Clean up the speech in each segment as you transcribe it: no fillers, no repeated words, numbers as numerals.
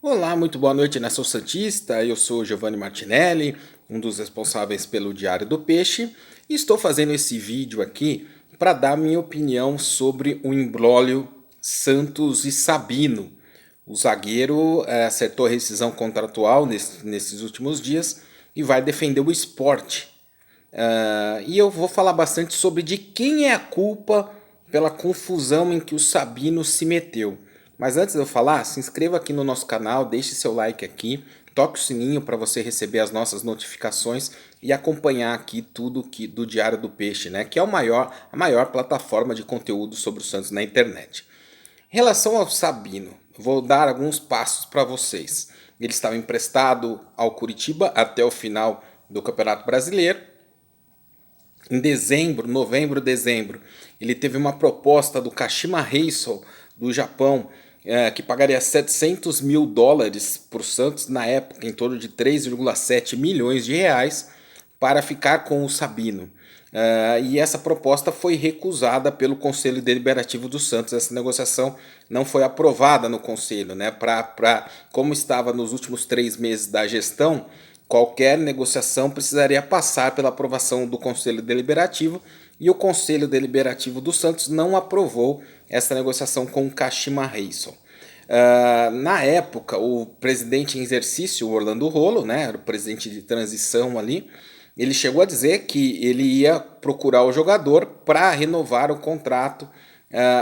Olá, muito boa noite, Nação Santista. Eu sou Giovanni Martinelli, um dos responsáveis pelo Diário do Peixe, e estou fazendo esse vídeo aqui para dar minha opinião sobre o imbróglio Santos e Sabino. O zagueiro acertou a rescisão contratual nesses últimos dias e vai defender o esporte. E eu vou falar bastante sobre de quem é a culpa pela confusão em que o Sabino se meteu. Mas antes de eu falar, se inscreva aqui no nosso canal, deixe seu like aqui, toque o sininho para você receber as nossas notificações e acompanhar aqui tudo do Diário do Peixe, né? Que é a maior plataforma de conteúdo sobre o Santos na internet. Em relação ao Sabino, vou dar alguns passos para vocês. Ele estava emprestado ao Curitiba até o final do Campeonato Brasileiro. Em dezembro, novembro, dezembro, ele teve uma proposta do Kashima Reysol, do Japão, que pagaria 700 mil dólares para o Santos, na época em torno de 3,7 milhões de reais, para ficar com o Sabino. E essa proposta foi recusada pelo Conselho Deliberativo do Santos. Essa negociação não foi aprovada no Conselho, né? Como estava nos últimos 3 meses da gestão, qualquer negociação precisaria passar pela aprovação do Conselho Deliberativo e o Conselho Deliberativo do Santos não aprovou essa negociação com o Kashima Reysol. Na época, o presidente em exercício, o Orlando Rolo, né, era o presidente de transição ali, ele chegou a dizer que ele ia procurar o jogador para renovar o contrato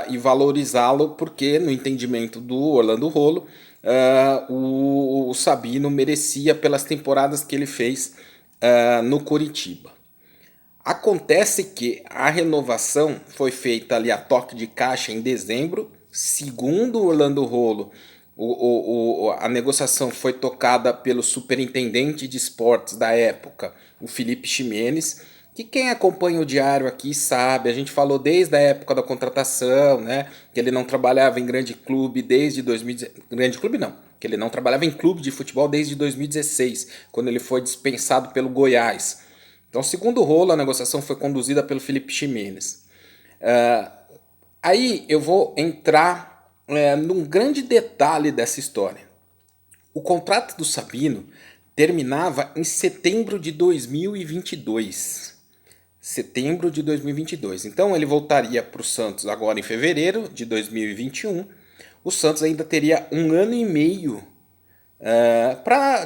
e valorizá-lo, porque no entendimento do Orlando Rolo, o Sabino merecia pelas temporadas que ele fez no Curitiba. Acontece que a renovação foi feita ali a toque de caixa em dezembro, segundo o Orlando Rolo. A negociação foi tocada pelo superintendente de esportes da época, o Felipe Ximenes, que quem acompanha o diário aqui sabe, a gente falou desde a época da contratação, né, que ele não trabalhava em grande clube desde 2016, grande clube não, que ele não trabalhava em clube de futebol desde 2016, quando ele foi dispensado pelo Goiás. Então, segundo o Rolo, a negociação foi conduzida pelo Felipe Ximenes. Aí eu vou entrar num grande detalhe dessa história. O contrato do Sabino terminava em setembro de 2022. Setembro de 2022. Então ele voltaria para o Santos agora em fevereiro de 2021. O Santos ainda teria 1 ano e meio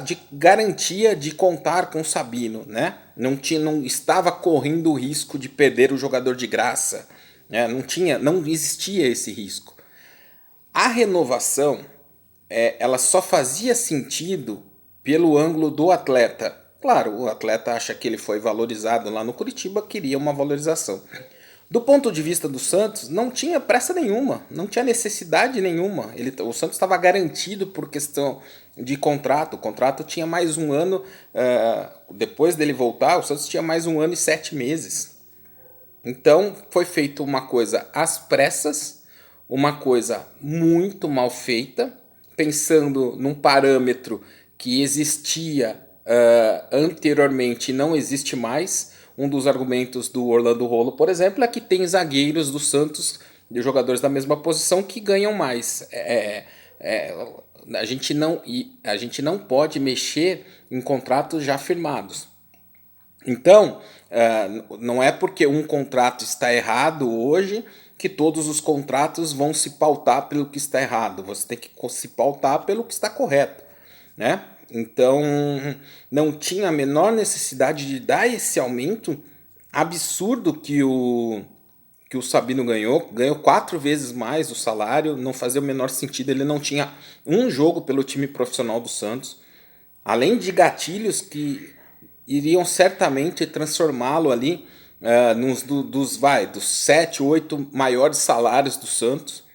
de garantia de contar com o Sabino, né? Não estava correndo o risco de perder o jogador de graça, né? Não existia esse risco. A renovação, ela só fazia sentido pelo ângulo do atleta. Claro, o atleta acha que ele foi valorizado lá no Curitiba, queria uma valorização. Do ponto de vista do Santos, não tinha pressa nenhuma, não tinha necessidade nenhuma. O Santos estava garantido por questão de contrato. O contrato tinha mais um ano, depois dele voltar, o Santos tinha mais 1 ano e 7 meses. Então foi feita uma coisa às pressas, uma coisa muito mal feita, pensando num parâmetro que existia anteriormente e não existe mais. Um dos argumentos do Orlando Rolo, por exemplo, é que tem zagueiros do Santos, de jogadores da mesma posição, que ganham mais. A gente não pode mexer em contratos já firmados. Então, não é porque um contrato está errado hoje que todos os contratos vão se pautar pelo que está errado. Você tem que se pautar pelo que está correto, né? Então, não tinha a menor necessidade de dar esse aumento absurdo que o Sabino ganhou 4 vezes mais o salário, não fazia o menor sentido, ele não tinha um jogo pelo time profissional do Santos, além de gatilhos que iriam certamente transformá-lo ali dos 7, 8 maiores salários do Santos.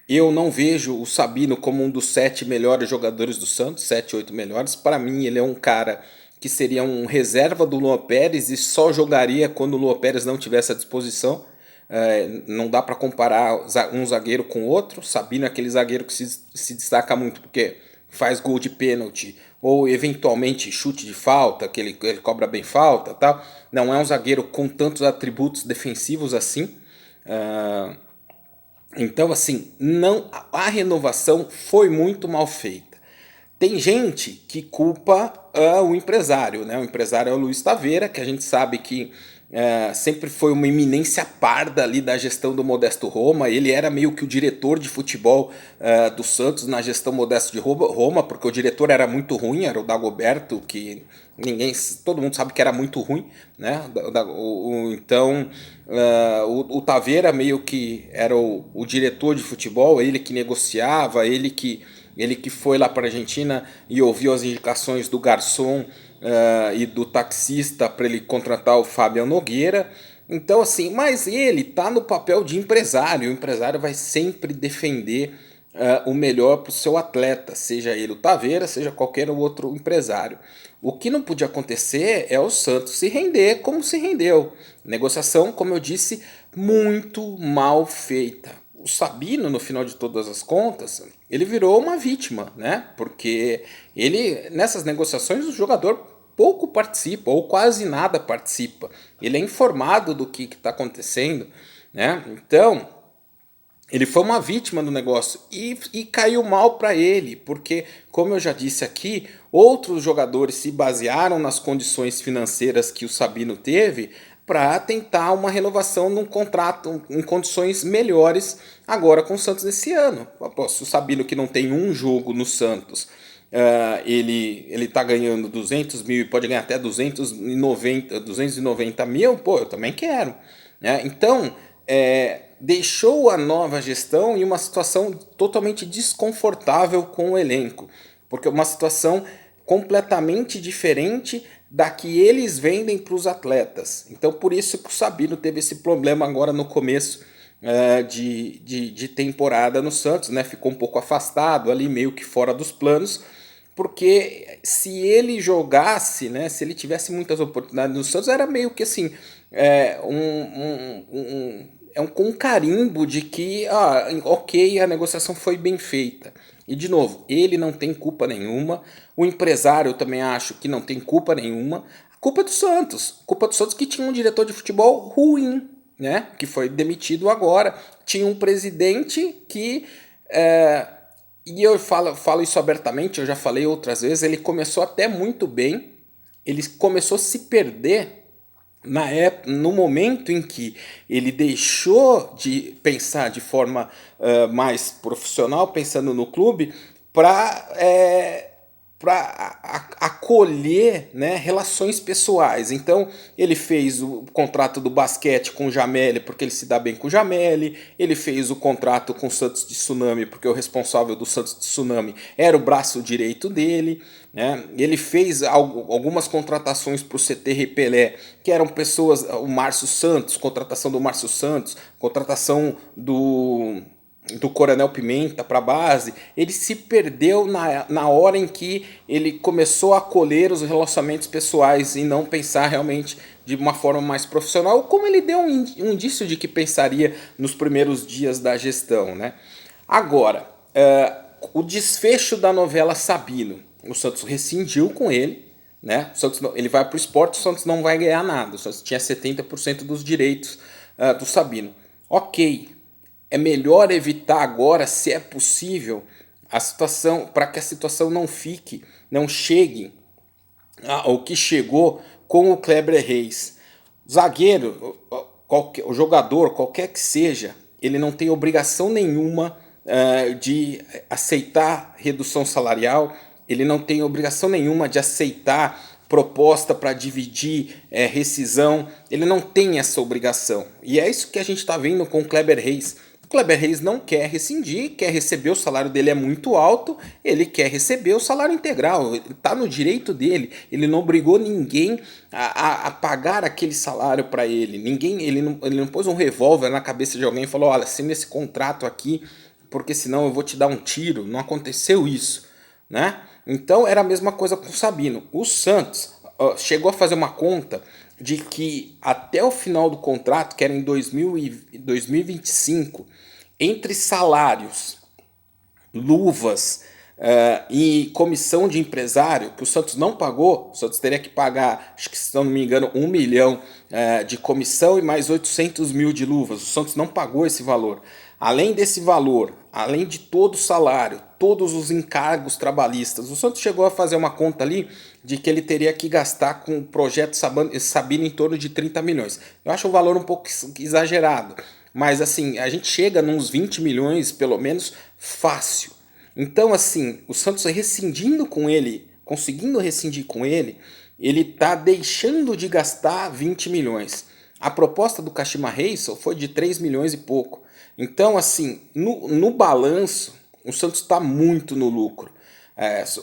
Eu não vejo o Sabino como um dos 7 melhores jogadores do Santos, 7, 8 melhores. Para mim, ele é um cara que seria um reserva do Luan Pérez e só jogaria quando o Luan Pérez não tivesse à disposição. Não dá para comparar um zagueiro com outro. Sabino é aquele zagueiro que se destaca muito porque faz gol de pênalti ou eventualmente chute de falta, que ele cobra bem falta, tal. Não é um zagueiro com tantos atributos defensivos assim. Então, assim, não, a renovação foi muito mal feita. Tem gente que culpa o empresário, né? O empresário é o Luiz Taveira, que a gente sabe que sempre foi uma eminência parda ali da gestão do Modesto Roma. Ele era meio que o diretor de futebol do Santos na gestão Modesto de Roma, porque o diretor era muito ruim, era o Dagoberto, que todo mundo sabe que era muito ruim, né? Então o Taveira meio que era o diretor de futebol, ele que negociava, ele que foi lá para a Argentina e ouviu as indicações do garçom e do taxista para ele contratar o Fábio Nogueira. Então, assim, mas ele tá no papel de empresário. O empresário vai sempre defender o melhor para o seu atleta, seja ele o Taveira, seja qualquer outro empresário. O que não podia acontecer é o Santos se render como se rendeu. Negociação, como eu disse, muito mal feita. O Sabino, no final de todas as contas, ele virou uma vítima, né? Porque ele, nessas negociações, o jogador pouco participa, ou quase nada participa. Ele é informado do que está acontecendo, né? Então, ele foi uma vítima do negócio e caiu mal para ele, porque, como eu já disse aqui, outros jogadores se basearam nas condições financeiras que o Sabino teve para tentar uma renovação num contrato em condições melhores agora com o Santos esse ano. Se o Sabino, que não tem um jogo no Santos, ele tá ganhando 200 mil e pode ganhar até 290 mil, pô, eu também quero, né? Então, deixou a nova gestão em uma situação totalmente desconfortável com o elenco, porque é uma situação completamente diferente da que eles vendem para os atletas. Então, por isso que o Sabino teve esse problema agora no começo de temporada no Santos, né? Ficou um pouco afastado ali, meio que fora dos planos, porque se ele jogasse, né, se ele tivesse muitas oportunidades no Santos, era meio que assim, com um carimbo de que, ok, a negociação foi bem feita. E de novo, ele não tem culpa nenhuma, o empresário eu também acho que não tem culpa nenhuma, a culpa é do Santos, culpa do Santos que tinha um diretor de futebol ruim, né, que foi demitido agora, tinha um presidente que... e eu falo isso abertamente, eu já falei outras vezes, ele começou até muito bem, ele começou a se perder no momento em que ele deixou de pensar de forma mais profissional, pensando no clube, para acolher, né, relações pessoais. Então ele fez o contrato do basquete com o Jameli porque ele se dá bem com o Jameli, ele fez o contrato com o Santos de Tsunami porque o responsável do Santos de Tsunami era o braço direito dele, né? Ele fez algumas contratações para o CT Repelé, que eram pessoas, o Márcio Santos, contratação do Márcio Santos, contratação do Coronel Pimenta para a base. Ele se perdeu na hora em que ele começou a acolher os relacionamentos pessoais e não pensar realmente de uma forma mais profissional, como ele deu um indício de que pensaria nos primeiros dias da gestão, né? Agora, o desfecho da novela Sabino, o Santos rescindiu com ele, né? O Santos, ele vai para o esporte, o Santos não vai ganhar nada, o Santos tinha 70% dos direitos do Sabino. Ok, é melhor evitar agora, se é possível, a situação, para que a situação não chegue ao que chegou com o Kleber Reis. Zagueiro, o jogador, qualquer que seja, ele não tem obrigação nenhuma de aceitar redução salarial, ele não tem obrigação nenhuma de aceitar proposta para dividir rescisão, ele não tem essa obrigação. E é isso que a gente está vendo com o Kleber Reis. O Kleber Reis não quer rescindir, quer receber, o salário dele é muito alto, ele quer receber o salário integral, está no direito dele, ele não obrigou ninguém a pagar aquele salário para ele, ele não pôs um revólver na cabeça de alguém e falou, olha, assina esse contrato aqui, porque senão eu vou te dar um tiro, não aconteceu isso, né? Então era a mesma coisa com o Sabino. O Santos chegou a fazer uma conta de que até o final do contrato, que era em 2025, entre salários, luvas e comissão de empresário, que o Santos não pagou, o Santos teria que pagar, acho que se não me engano, 1 milhão de comissão e mais 800 mil de luvas. O Santos não pagou esse valor. Além desse valor, além de todo o salário, todos os encargos trabalhistas, o Santos chegou a fazer uma conta ali de que ele teria que gastar com o projeto Sabino em torno de 30 milhões. Eu acho o valor um pouco exagerado, mas assim, a gente chega nos 20 milhões pelo menos fácil. Então assim, o Santos rescindindo com ele, conseguindo rescindir com ele está deixando de gastar 20 milhões. A proposta do Kashima Reysol foi de 3 milhões e pouco. Então, assim, no balanço, o Santos está muito no lucro.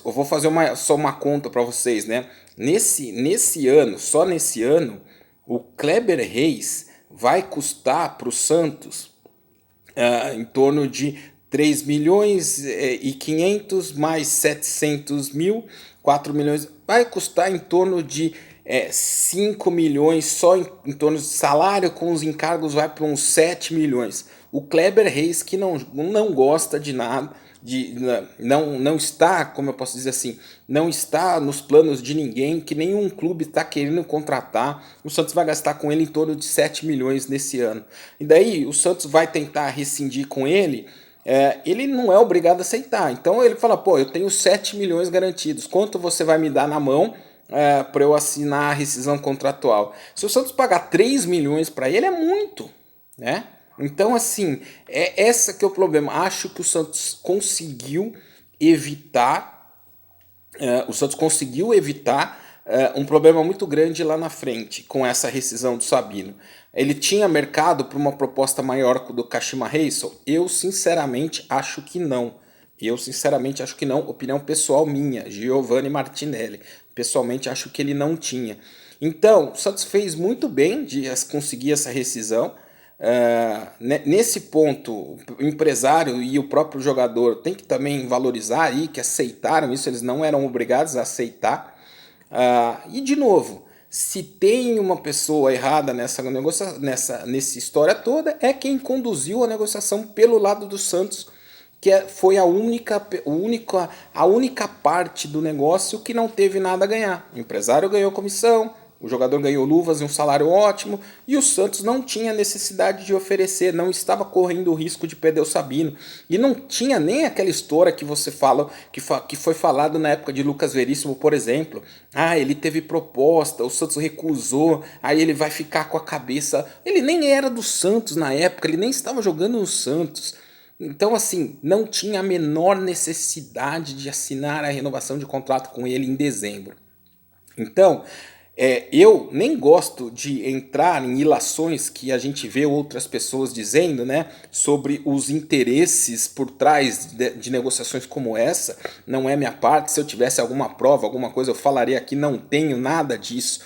Eu vou fazer só uma conta para vocês, né? Nesse ano, só nesse ano, o Kleber Reis vai custar para o Santos em torno de 3 milhões e 500 mais 700 mil, 4 milhões, vai custar em torno de 5 milhões só em torno de salário, com os encargos vai para uns 7 milhões. O Kleber Reis, que não gosta de nada, não está, como eu posso dizer assim, não está nos planos de ninguém, que nenhum clube está querendo contratar. O Santos vai gastar com ele em torno de 7 milhões nesse ano. E daí o Santos vai tentar rescindir com ele. Ele não é obrigado a aceitar. Então ele fala, pô, eu tenho 7 milhões garantidos. Quanto você vai me dar na mão para eu assinar a rescisão contratual? Se o Santos pagar 3 milhões para ele, é muito, né? Então, assim, essa que é o problema. Acho que o Santos conseguiu evitar um problema muito grande lá na frente com essa rescisão do Sabino. Ele tinha mercado para uma proposta maior do Kashima Reysol? Eu sinceramente acho que não. Opinião pessoal minha, Giovanni Martinelli. Pessoalmente acho que ele não tinha. Então, o Santos fez muito bem de conseguir essa rescisão. Nesse ponto, o empresário e o próprio jogador tem que também valorizar aí que aceitaram isso, eles não eram obrigados a aceitar. E de novo, se tem uma pessoa errada nessa história toda, é quem conduziu a negociação pelo lado do Santos, que foi a única parte do negócio que não teve nada a ganhar. O empresário ganhou comissão, o jogador ganhou luvas e um salário ótimo, e o Santos não tinha necessidade de oferecer, não estava correndo o risco de perder o Sabino. E não tinha nem aquela história que você fala, que foi falado na época de Lucas Veríssimo, por exemplo. Ele teve proposta, o Santos recusou, aí ele vai ficar com a cabeça. Ele nem era do Santos na época, ele nem estava jogando no Santos. Então, assim, não tinha a menor necessidade de assinar a renovação de contrato com ele em dezembro. Então, eu nem gosto de entrar em ilações que a gente vê outras pessoas dizendo, né, sobre os interesses por trás de negociações como essa. Não é minha parte. Se eu tivesse alguma prova, alguma coisa, eu falaria aqui. Não tenho nada disso.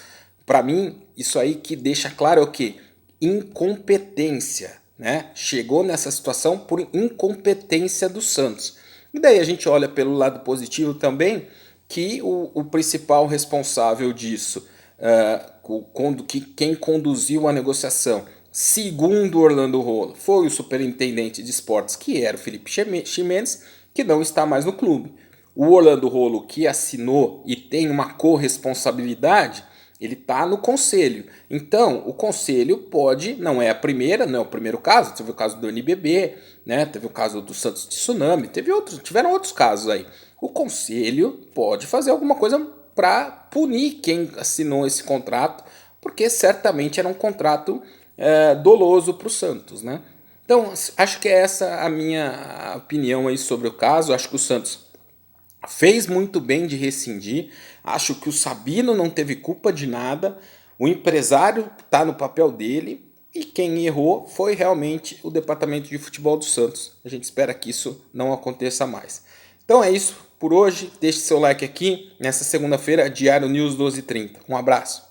Para mim, isso aí que deixa claro é o quê? Incompetência, né? Chegou nessa situação por incompetência do Santos. E daí a gente olha pelo lado positivo também, que o principal responsável disso, quem conduziu a negociação, segundo Orlando Rolo, foi o superintendente de esportes, que era o Felipe Ximenes, que não está mais no clube. O Orlando Rolo, que assinou e tem uma corresponsabilidade, ele está no conselho. Então, o conselho pode, não é o primeiro caso, teve o caso do NBB, né? Teve o caso do Santos Tsunami, tiveram outros casos aí. O conselho pode fazer alguma coisa para punir quem assinou esse contrato, porque certamente era um contrato doloso para o Santos, né? Então, acho que é essa a minha opinião aí sobre o caso. Acho que o Santos fez muito bem de rescindir. Acho que o Sabino não teve culpa de nada. O empresário está no papel dele. E quem errou foi realmente o departamento de futebol do Santos. A gente espera que isso não aconteça mais. Então é isso por hoje. Deixe seu like aqui nessa segunda-feira, Diário News 12h30. Um abraço.